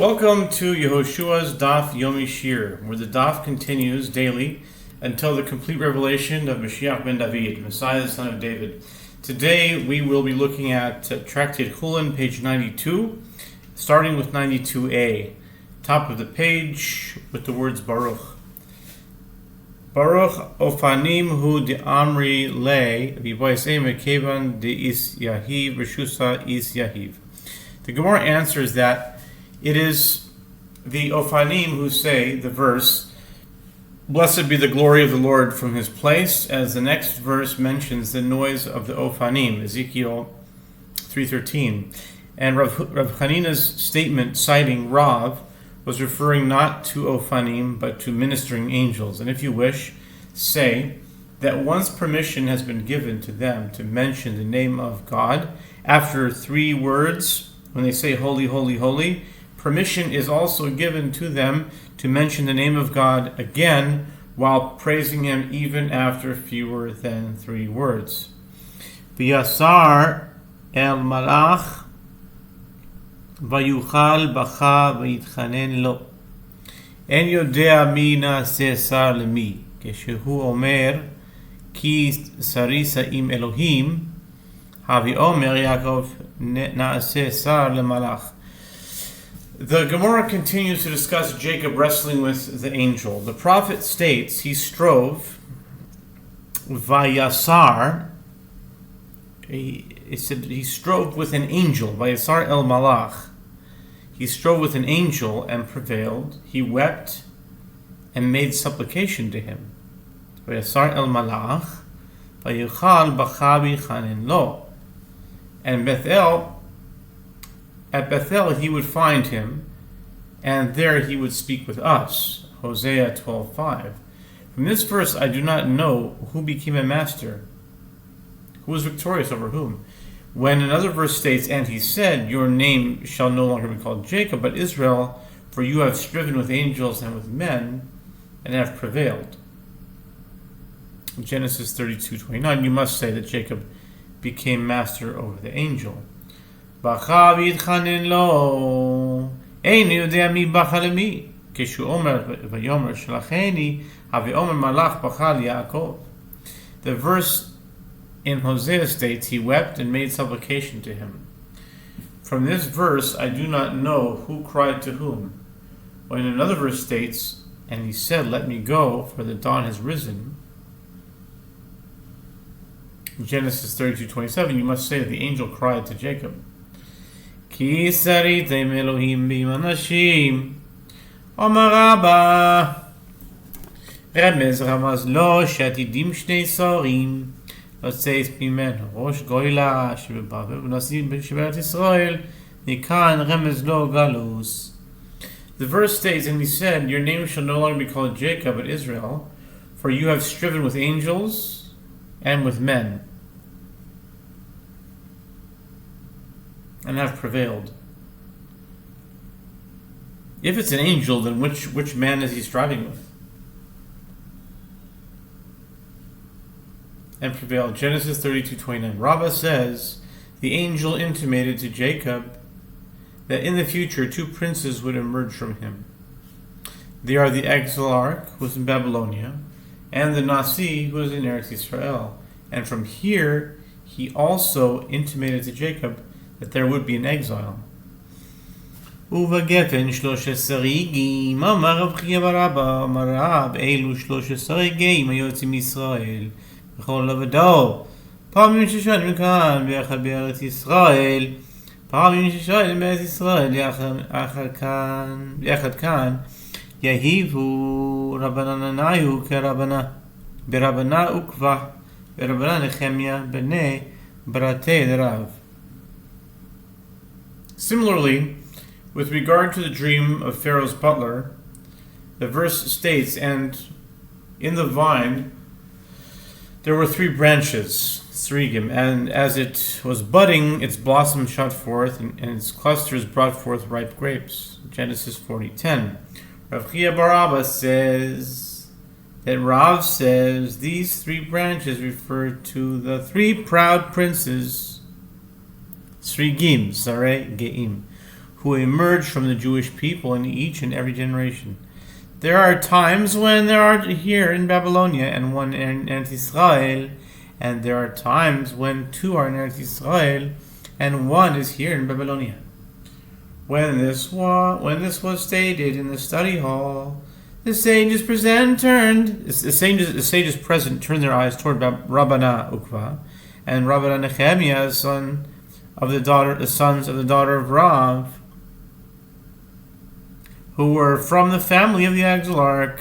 Welcome to Yehoshua's Daf Yomi Shiur, where the Daf continues daily until the complete revelation of Mashiach ben David, Messiah the son of David. Today we will be looking at Tractate Chullin, page 92, starting with 92a. Top of the page with the words Baruch. Baruch ofanim hu de amri le v'voisei mekevan de is yahiv v'shusa is yahiv. The Gemara answers that it is the Ofanim who say, the verse, "Blessed be the glory of the Lord from his place," as the next verse mentions the noise of the Ofanim, Ezekiel 3:13. And Rav Hanina's statement citing Rav was referring not to Ofanim, but to ministering angels. And if you wish, say that once permission has been given to them to mention the name of God, after three words, when they say holy, holy, holy, permission is also given to them to mention the name of God again while praising him even after fewer than three words. V'yasar el malach vayuchal bacha vayitchanen lo. En yodea mi na'aseh sar lemi, כשהוא אומר כי שרי עם אלוהים, הווי אומר יעקב נעשה שר למלאך. The Gemara continues to discuss Jacob wrestling with the angel. The prophet states he strove, Vayasar, he strove with an angel, Vayasar el Malach. He strove with an angel and prevailed. He wept and made supplication to him. Vayasar el Malach, Vayuchal bacha v'chanen lo. And at Bethel he would find him, and there he would speak with us. Hosea 12:5. From this verse I do not know who became a master, who was victorious over whom. When another verse states, and he said, your name shall no longer be called Jacob, but Israel, for you have striven with angels and with men, and have prevailed. In Genesis 32:29, you must say that Jacob became master over the angel. Bacha v'yitchanen lo, ein yodea mi bacha lemi, כשהוא אומר ויאמר שלחני, הווי אומר מלאך בכה ליעקב. The verse in Hosea states, he wept and made supplication to him. From this verse, I do not know who cried to whom. When another verse states, and he said, let me go, for the dawn has risen. In Genesis 32:27, you must say that the angel cried to Jacob. כי שריתם אלוהים בים אנשים, אומר רבא, רמז לו שעתידים שני שרים, לצאת ממנו ראש גוילה שבבבל ונשיא שבארץ ישראל, מכאן רמז לו גלוס. The verse states, and he said, your name shall no longer be called Jacob but Israel, for you have striven with angels and with men, and have prevailed. If it's an angel, then which man is he striving with? And prevailed. Genesis 32:29. Rabbah says, the angel intimated to Jacob that in the future two princes would emerge from him. They are the Exilarch, who was in Babylonia, and the Nasi, who was in Eretz Israel. And from here, he also intimated to Jacob that there would be an exile. ובגפן 13 רגעים אמר רב חייא בר אבא אמר רב אלו 13 רגעים היוצאים מישראל בכל עבודו פעמים ששואלים מכאן ביחד בארץ ישראל פעמים ששואלים בארץ ישראל יחד כאן יהיבו רבנניו כרבנה ברבנה עוקבא ברבנה נחמיה בני ברתי דרב. Similarly, with regard to the dream of Pharaoh's butler, the verse states, and in the vine there were three branches, srigim, and as it was budding, its blossoms shot forth, and its clusters brought forth ripe grapes. Genesis 40:10. Rav Chiya bar Abba says that Rav says these three branches refer to the three proud princes, srigim, sarei geim, who emerged from the Jewish people in each and every generation. There are times when there are here in Babylonia and one in Eretz Israel, and there are times when two are in Eretz Israel and one is here in Babylonia. When this was stated in the study hall, the sages present turned their eyes toward Rabbana Ukva and Rabbana Nehemiah, the sons of the daughter of Rav, who were from the family of the Exarch,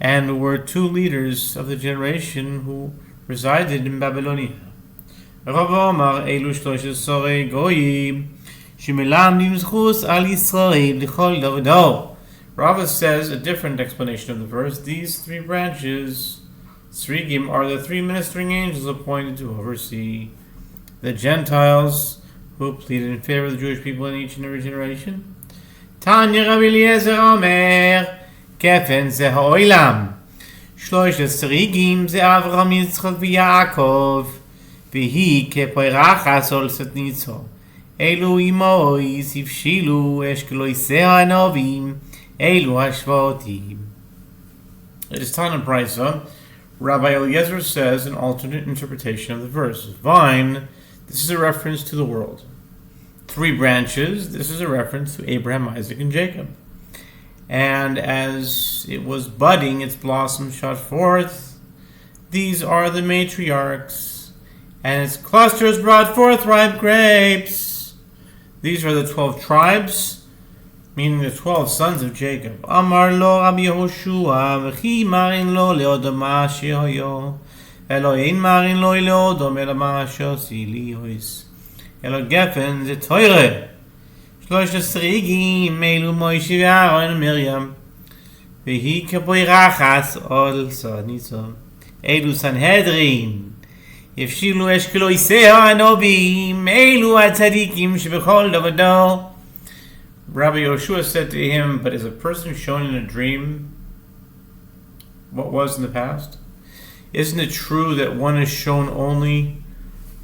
and were two leaders of the generation who resided in Babylonia. Rav Omar Elu Shloshes Sorei Goyim Shemelamdim Zchus Al Yisrael L'Chol Davdo. Rava says a different explanation of the verse. These three branches, Srigim, are the three ministering angels appointed to oversee the Gentiles who pleaded in favor of the Jewish people in each and every generation. Tanya Rabbi Eliezer Omer, Kefen ze ha'olam, Shloshes Srigim ze Avram Yitzchak v'Yaakov, v'hi kepoirachas ol Satnitzo. Elu imois yivshilu eshkeloisei ha'anovim, Elu hashvaotim. It is Tana Brisa. Rabbi Eliezer says an alternate interpretation of the verse. Vine, this is a reference to the world. Three branches, this is a reference to Abraham, Isaac, and Jacob. And as it was budding, its blossoms shot forth. These are the matriarchs, and its clusters brought forth ripe grapes. These are the 12 tribes, meaning the 12 sons of Jacob. Amar lo Rabbi Yehoshua, v'chi marin lo leodom ha'ashehoyo, elo ein marin lo leodom elo ma'ashosi lihois, elo gefen ze teure. Shlosh esrigim elu Moshe v'Aaron Miriam, v'hi kepoirachas ol Sanitzo, elu Sanhedrin. Yevshilu eshkeloisei ha'anovim, elu hatzadikim shebechol davado. Rabbi Yehoshua said to him, but is a person shown in a dream what was in the past? Isn't it true that one is shown only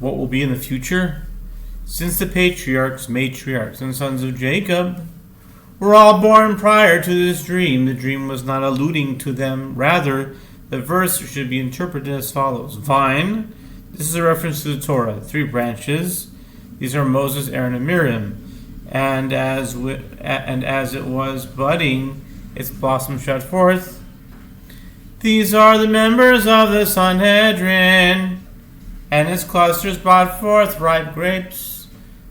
what will be in the future? Since the matriarchs, and sons of Jacob were all born prior to this dream, the dream was not alluding to them. Rather, the verse should be interpreted as follows. Vine, this is a reference to the Torah. Three branches, these are Moses, Aaron, and Miriam. And as it was budding, its blossom shot forth. These are the members of the Sanhedrin, and its clusters brought forth ripe grapes.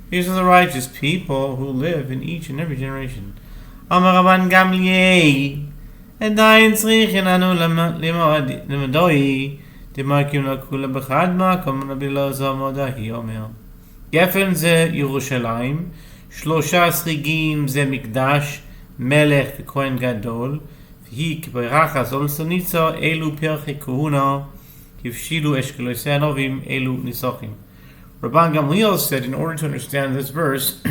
These are the righteous people who live in each and every generation. Amar Rabban Gamliel, Edayin tzrichin anu lemodoi, demarkim lakula b'chad makom Rabbi Elazar Modahi Omer. Gefen ze Yerushalayim, Shlosha srigim ze mikdash, melech v'kohen gadol, v'hi k'berachas ol Sanitzo, elu perche kohuna, kivshilu eshkeloisei ha'anovim, elu nisochim. Rabban Gamliel said, in order to understand this verse,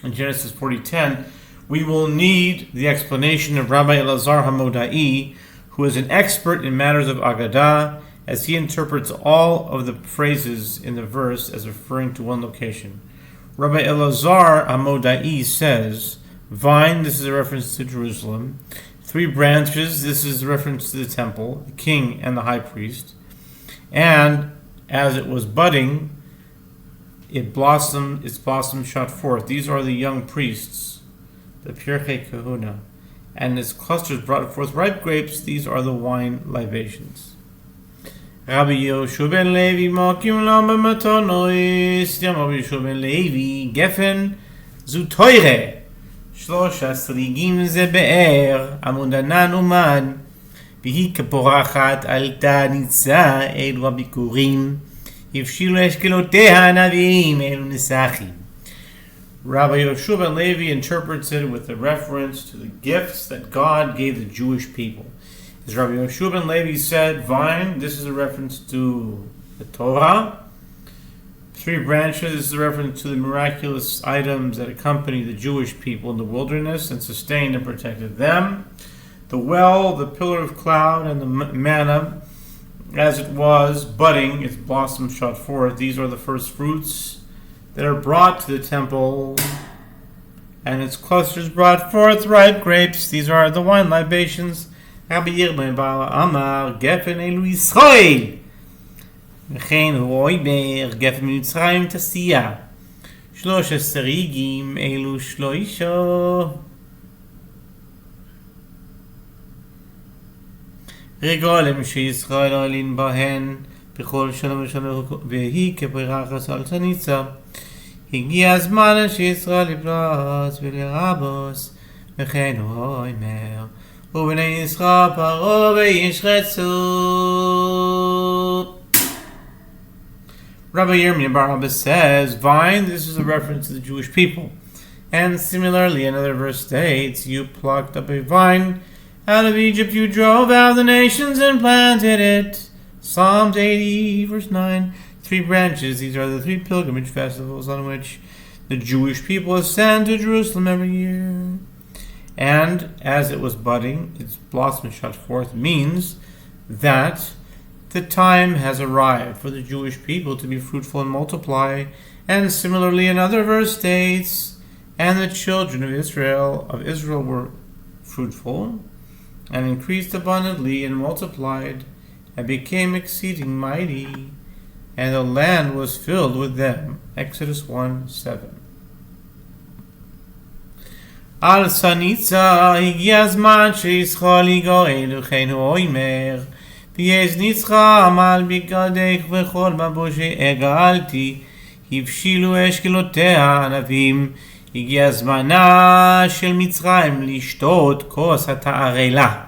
in Genesis 40:10, we will need the explanation of Rabbi Elazar HaModai, who is an expert in matters of Agadah, as he interprets all of the phrases in the verse as referring to one location. Rabbi Elazar HaModai says, vine, this is a reference to Jerusalem. Three branches, this is a reference to the temple, the king and the high priest. And as it was budding, its blossom shot forth. These are the young priests, the Pirchei Kahuna. And its clusters brought forth ripe grapes. These are the wine libations. Rabbi Yehoshua ben Levi mokim lo b'matonos. Rabbi Yehoshua ben Levi gefen zu teure. Shlosh asrigim ze be'er amud anan uman. V'hi keporachat alta nitza elu habikurim. Yivshilu eshkeloteha navim elu nisachim. Rabbi Yehoshua ben Levi interprets it with a reference to the gifts that God gave the Jewish people. As Rabbi Yehoshua ben Levi said, vine, this is a reference to the Torah. Three branches, this is a reference to the miraculous items that accompany the Jewish people in the wilderness and sustained and protected them. The well, the pillar of cloud, and the manna, as it was budding, its blossom shot forth. These are the first fruits that are brought to the temple and its clusters brought forth ripe grapes. These are the wine libations. Rabbi Yirmiyah bar Amar Gefen Elu Yisrael V'chein hu oimer Gefen Mitzrayim Tasiya 13 Rigim Elu Shloisha רגולים שישראל עולין בהן בכל שנה ושנה והיא כפרחס על צניצה. הגיע הזמן שישראל יפרוץ ולרבוס וכן הוא אומר ובני ישראל פרעה וישחטו. Rabbi Yirmiyah bar Abba says, vine, this is a reference to the Jewish people. And similarly, another verse states, you plucked up a vine out of Egypt, you drove out the nations and planted it. Psalms 80, verse 9. 3 branches, these are the 3 pilgrimage festivals on which the Jewish people ascend to Jerusalem every year. And as it was budding, its blossom shot forth means that the time has arrived for the Jewish people to be fruitful and multiply. And similarly, another verse states, and the children of Israel were fruitful and increased abundantly and multiplied and became exceeding mighty, and the land was filled with them. Exodus 1:7. Al Sanitza הגיע הזמן שישראל יגאל וכן הוא אומר ויעז ניצחה עמל בגדך וכל מבושי הגאלתי הבשילו אשכלותיה ענבים. הגיע זמנה של מצרים לשתות כוס התערלה.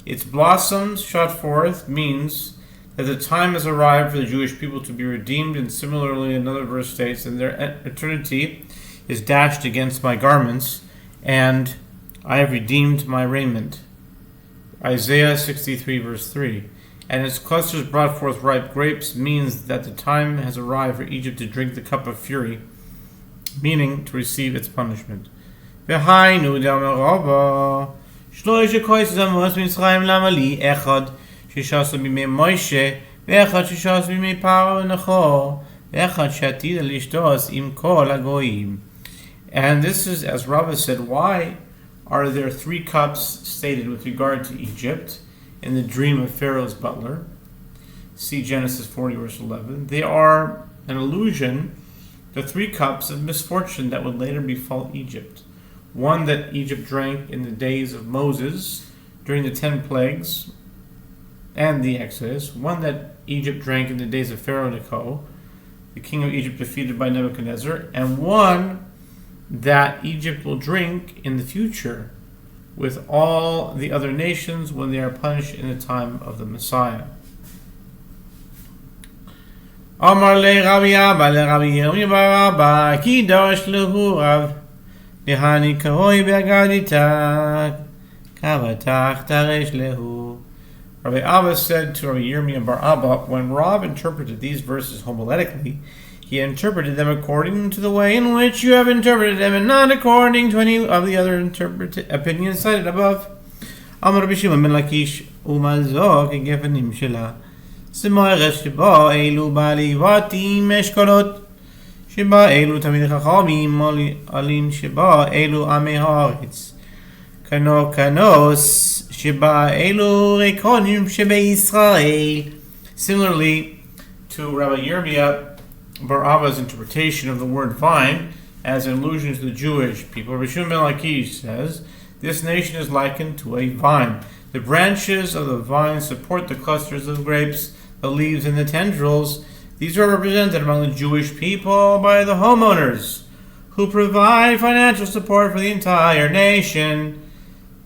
Its blossoms shot forth means that the time has arrived for the Jewish people to be redeemed, and similarly another verse states, and their eternity is dashed against my garments, and I have redeemed my raiment. Isaiah 63 verse 3. And its clusters brought forth ripe grapes means that the time has arrived for Egypt to drink the cup of fury, meaning to receive its punishment. V'hainu d'Amarava shloisha kois zamos Mitzrayim lamali echad sheshasu b'mei Moshe v'echad sheshasu b'mei Paro v'Nachor v'echad shatid lishtos im kol hagoyim. And this is, as Rava said, why are there 3 cups stated with regard to Egypt in the dream of Pharaoh's butler? See Genesis 40 verse 11. They are an allusion to 3 cups of misfortune that would later befall Egypt. One that Egypt drank in the days of Moses during the 10 plagues and the Exodus. One that Egypt drank in the days of Pharaoh Necho, the king of Egypt defeated by Nebuchadnezzar. And one that Egypt will drink in the future with all the other nations when they are punished in the time of the Messiah. Amar le Rabbi Abba le Rabbi Yirmiyah bar Abba kidosh lehu Rav lehani karoi be'agaditak kavatach taresh lehu. Rabbi Abba said to Rabbi Yirmiyah bar Abba, when Rav interpreted these verses homiletically, he interpreted them according to the way in which you have interpreted them, and not according to any of the other opinions cited above. Amar Rabbi Shimon ben Lakish umazok gefanim shela סמורת שבה אלו בעלי בתים אשכולות שבה אלו תמיד חכמים עלים שבה אלו עמי הארץ כנוס שבה אלו ריקונים שבישראל. Similarly to Rabbi Yirmiyah bar Abba's interpretation of the word vine as an allusion to the Jewish people, Rabbi Shimon ben Lakish says this nation is likened to a vine. The branches of the vine support the clusters of grapes, the leaves and the tendrils. These are represented among the Jewish people by the homeowners, who provide financial support for the entire nation.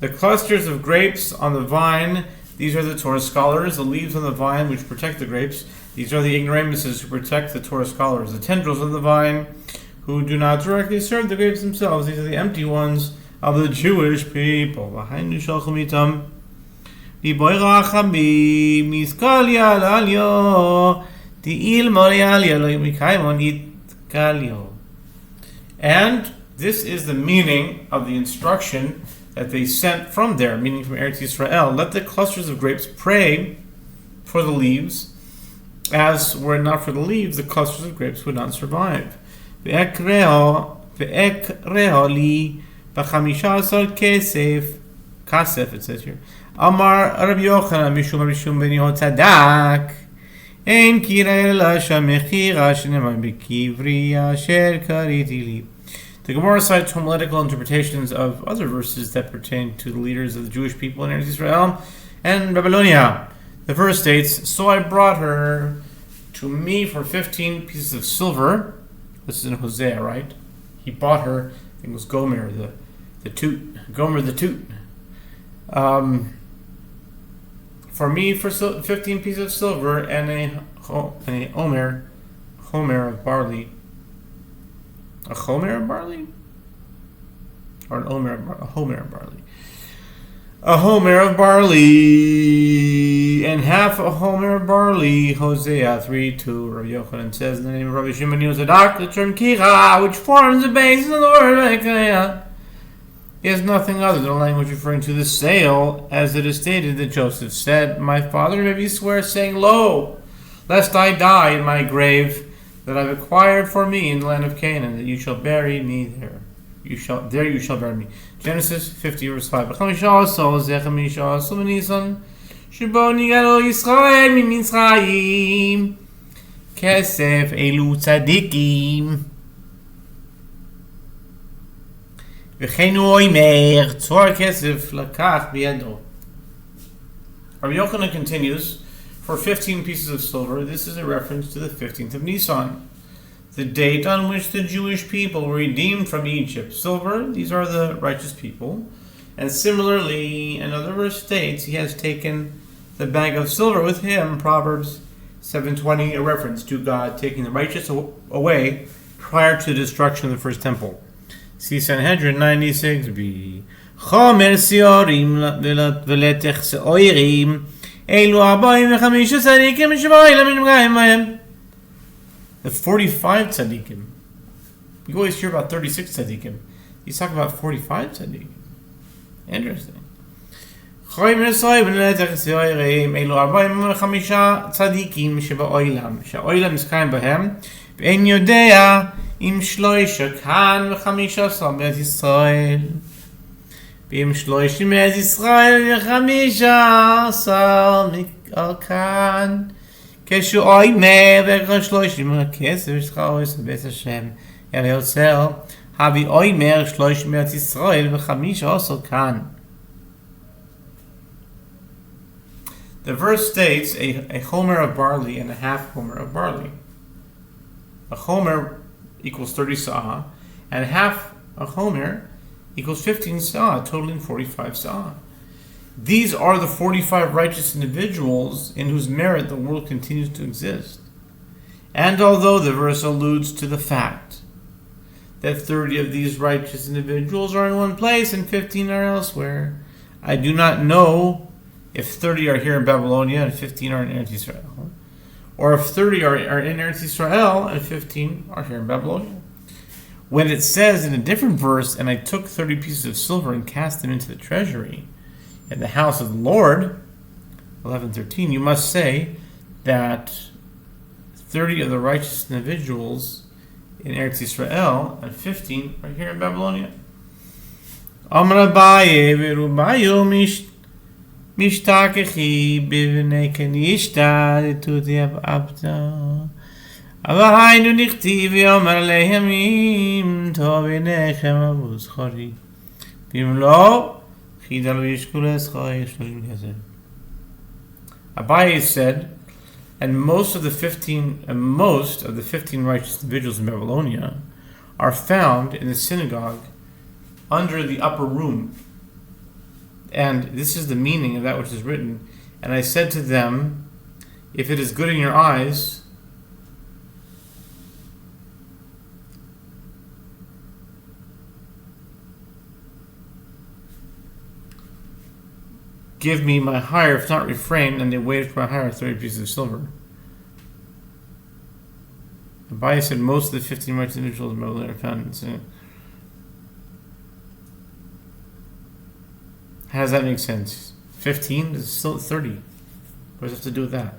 The clusters of grapes on the vine, these are the Torah scholars. The leaves on the vine, which protect the grapes, these are the ignoramuses who protect the Torah scholars. The tendrils of the vine, who do not directly serve the grapes themselves, these are the empty ones of the Jewish people. And this is the meaning of the instruction that they sent from there, meaning from Eretz Yisrael. Let the clusters of grapes pray for the leaves, as were it not for the leaves, the clusters of grapes would not survive. Ve'ekreo ve'ekreho li ב15 כסף, it says here. אמר רבי יוחנן משום רבי שמעון בן יהודה צדק, אין קירא אלא שהמכירה שנאמר בקברי אשר קראתי לי. The Gemara cites homiletical interpretations of other verses that pertain to the leaders of the Jewish people in Eretz Israel and Babylonia. The verse states, so I brought her to me for 15 pieces of silver. This is in Hosea, right? He bought her, I think it was Gomer the toot. For me for 15 pieces of silver and a homer of barley. A homer of barley? Or a homer of barley. A homer of barley and half a homer of barley. Hosea 3:2. Rabbi Yochanan says in the name of Rabbi Shimon Yozadak, the term kira, which forms the basis of the word is nothing other than a language referring to the sale, as it is stated that Joseph said, my father made me swear, saying, lo, lest I die in my grave that I've acquired for me in the land of Canaan, that you shall bury me there. You shall bury me. Genesis 50 verse 5. כסף אלו צדיקים וכן הוא אומר צוהר כסף לקח בידו. Rabbi Yochanan continues, for 15 pieces of silver, this is a reference to the 15th of Nisan, the date on which the Jewish people were redeemed from Egypt. Silver, these are the righteous people. And similarly, another verse states he has taken the bag of silver with him, Proverbs 7:20, a reference to God taking the righteous away prior to the destruction of the first temple. See Sanhedrin 96b. Chomer siorim veletech seoirim elu 45 tzadikim sh'ba'olam nifga'im b'hem. The 45 tzadikim. You always hear about 36 tzadikim. He's talking about 45 tzadikim. Interesting. Chomer siorim veletech seoirim elu 45 tzadikim sh'ba'olam. Sh'olam is kaim b'hem. ואין יודע אם שלושה כאן ו15 בארץ ישראל. ואם 30 בארץ ישראל ו15 כאן. כשהוא אומר וכן 30 הכסף שכרו בית השם אל יוצר. הביא אומר 30 בארץ ישראל ו15 כאן. The verse states a homer of barley and a half homer of barley. A homer equals 30 sa'ah, and half a homer equals 15 sa'ah, totaling 45 sa'ah. These are the 45 righteous individuals in whose merit the world continues to exist. And although the verse alludes to the fact that 30 of these righteous individuals are in one place and 15 are elsewhere, I do not know if 30 are here in Babylonia and 15 are in Eretz Israel, or if 30 are in Eretz Israel and 15 are here in Babylonia. When it says in a different verse, and I took 30 pieces of silver and cast them into the treasury in the house of the Lord, 11:13, you must say that 30 of the righteous individuals in Eretz Israel and 15 are here in Babylonia. Amar Abaye v'Rubayu משתכחי בבני כנישתא דתותי אבתא אבל היינו נכתיב ויאמר עליהם אם טוב עיניכם אבו זכרי ואם לא חידה לא ישקו לשכרי 30 כסף. Abaye said, and most of the 15 righteous individuals in Babylonia are found in the synagogue under the upper room. And this is the meaning of that which is written. And I said to them, if it is good in your eyes, give me my hire, if not refrain. And they waited for my hire, 30 pieces of silver. Abaye said most of the 15 righteous individuals in Babylon are found in the synagogue. How does that make sense? 15 is still 30. What does it have to do with that?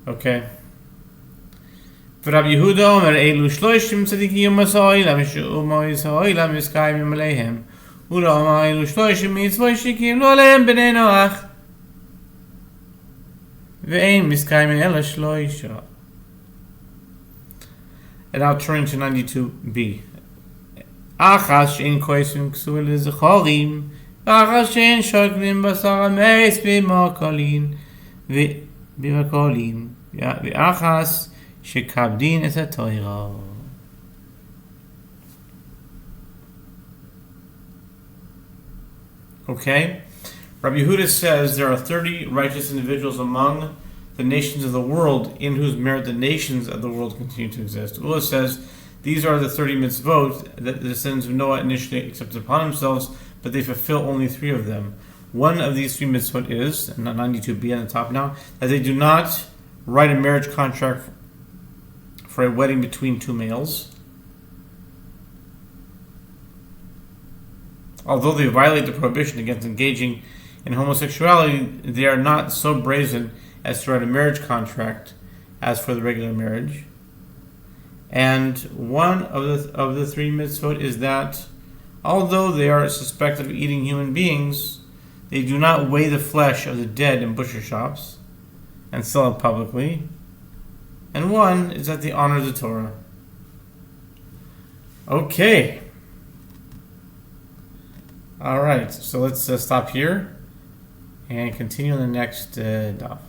Okay. ורבי יהודה אומר, אלו 30 צדיקים מסוילם, שאומו יסוילם מסקיימים עליהם. ולא אמר, אלו 30 מצוות שקיבלו עליהם בני נוח. ואין מסקיימים אלא 3. And now turning to 92b. אחת שאין כועסים כסו לזכורים, ואחת שאין שוקלים בשר המס במקולין, ואחת שכבדין את התורה. Okay? Rabbi Yehuda says there are 30 righteous individuals among the nations of the world in whose merit the nations of the world continue to exist. Ula says these are the 30 mitzvot that the descendants of Noah initially accepted upon themselves, but they fulfill only 3 of them. One of these 3 mitzvot is, and 92b on the top now, that they do not write a marriage contract for a wedding between 2 males. Although they violate the prohibition against engaging in homosexuality, they are not so brazen as to write a marriage contract as for the regular marriage. And one of the 3 mitzvot is that although they are suspected of eating human beings, they do not weigh the flesh of the dead in butcher shops and sell it publicly. And one is that they honor the Torah. Okay. Alright, so let's stop here and continue in the next daf.